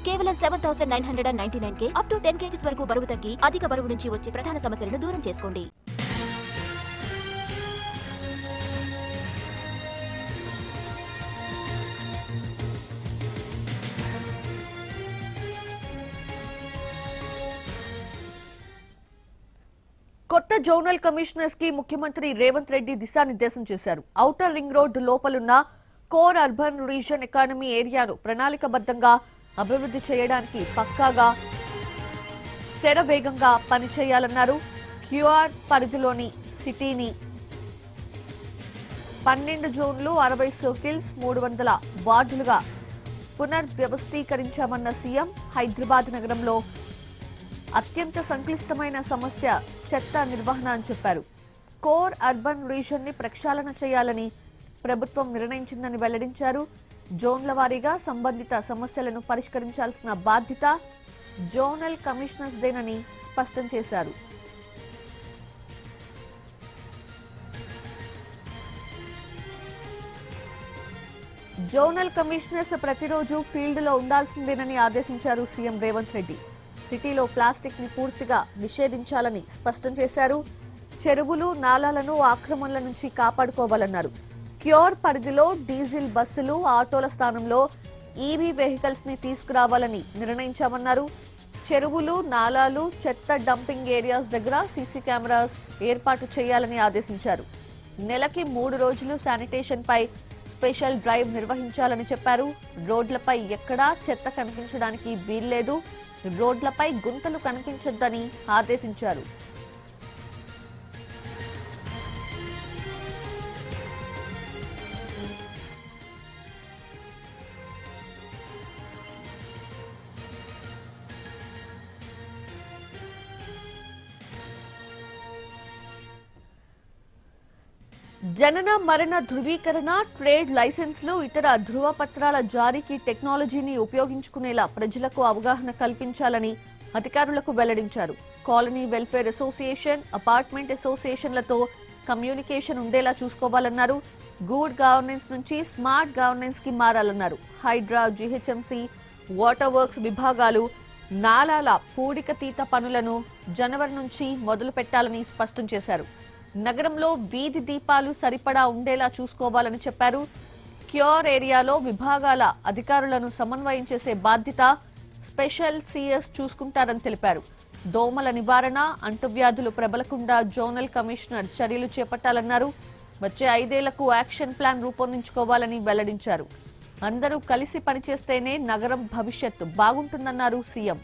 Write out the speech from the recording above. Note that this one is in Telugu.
కేవలం 7,999K అప్ టు 10 kgs వరకు బరువు తగ్గి అధిక బరువు నుంచి వచ్చే ప్రధాన సమస్యలను దూరం చేసుకోండి. కొత్త జోనల్ కమిషనర్స్ కి ముఖ్యమంత్రి రేవంత్ రెడ్డి దిశానిర్దేశం చేశారు. ఔటర్ రింగ్ రోడ్ లోపలున్న కోర్ అర్బన్ రీజన్ ఎకానమీ ఏరియాను ప్రణాళికబద్ధంగా అభివృద్ధి చేయడానికి పక్కాగా శరవేగంగా పనిచేయాలన్నారు. క్యూఆర్ పరిధిలోని సిటీని 12 జోన్లు 60 సర్కిల్స్ 300 వార్డులుగా పునర్వ్యవస్థీకరించామన్న సీఎం. హైదరాబాద్ నగరంలో అత్యంత సంక్లిష్టమైన సమస్య చెత్త నిర్వహణ అని చెప్పారు. కోర్ అర్బన్ రీజన్ ని ప్రక్షాళన చేయాలని ప్రభుత్వం నిర్ణయించిందని వెల్లడించారు. జోన్ల వారీగా సంబంధిత సమస్యలను పరిష్కరించాల్సిన బాధ్యత జోనల్ కమిషనర్స్ దేనని స్పష్టం చేశారు. జోనల్ కమిషనర్స్ ప్రతిరోజు ఫీల్డ్ లో ఉండాల్సిందేనని ఆదేశించారు సీఎం రేవంత్ రెడ్డి. సిటీలో ప్లాస్టిక్ ని పూర్తిగా నిషేధించాలని స్పష్టం చేశారు. చెరువులు నాలాలను ఆక్రమణల నుంచి కాపాడుకోవాలన్నారు. క్యూర్ పరిధిలో డీజిల్ బస్సులు ఆటోల స్థానంలో ఈవీ వెహికల్స్ ని తీసుకురావాలని నిర్ణయించామన్నారు. చెరువులు నాలాలు చెత్త డంపింగ్ ఏరియాస్ దగ్గర సీసీ కెమెరాస్ ఏర్పాటు చేయాలని ఆదేశించారు. నెలకి 3 రోజులు శానిటేషన్ పై స్పెషల్ డ్రైవ్ నిర్వహించాలని చెప్పారు. రోడ్లపై ఎక్కడా చెత్త కనిపించడానికి వీల్లేదు. రోడ్లపై గుంతలు కనిపించొద్దని ఆదేశించారు. జనన మరణ ధృవీకరణ, ట్రేడ్ లైసెన్సులు, ఇతర ధృవపత్రాల జారీకి టెక్నాలజీని ఉపయోగించుకునేలా ప్రజలకు అవగాహన కల్పించాలని అధికారులకు వెల్లడించారు. కాలనీ వెల్ఫేర్ అసోసియేషన్, అపార్ట్మెంట్ అసోసియేషన్లతో కమ్యూనికేషన్ ఉండేలా చూసుకోవాలన్నారు. గుడ్ గవర్నెన్స్ నుంచి స్మార్ట్ గవర్నెన్స్ కి మారాలన్నారు. హైడ్రా, జీహెచ్ఎంసీ, వాటర్ వర్క్స్ విభాగాలు నాలాల పూడికతీత పనులను జనవరి నుంచి మొదలు పెట్టాలని స్పష్టం చేశారు. నగరంలో వీధి దీపాలు సరిపడా ఉండేలా చూసుకోవాలని చెప్పారు. క్యూర్ ఏరియాలో విభాగాల అధికారులను సమన్వయం చేసే బాధ్యత స్పెషల్ సిఎస్ చూసుకుంటారని తెలిపారు. దోమల నివారణ, అంటువ్యాధులు ప్రబలకుండా జోనల్ కమిషనర్ చర్యలు చేపట్టాలన్నారు. వచ్చే 5 ఏళ్లకు యాక్షన్ ప్లాన్ రూపొందించుకోవాలని వెల్లడించారు. అందరూ కలిసి పనిచేస్తేనే నగరం భవిష్యత్తు బాగుంటుందన్నారు సీఎం.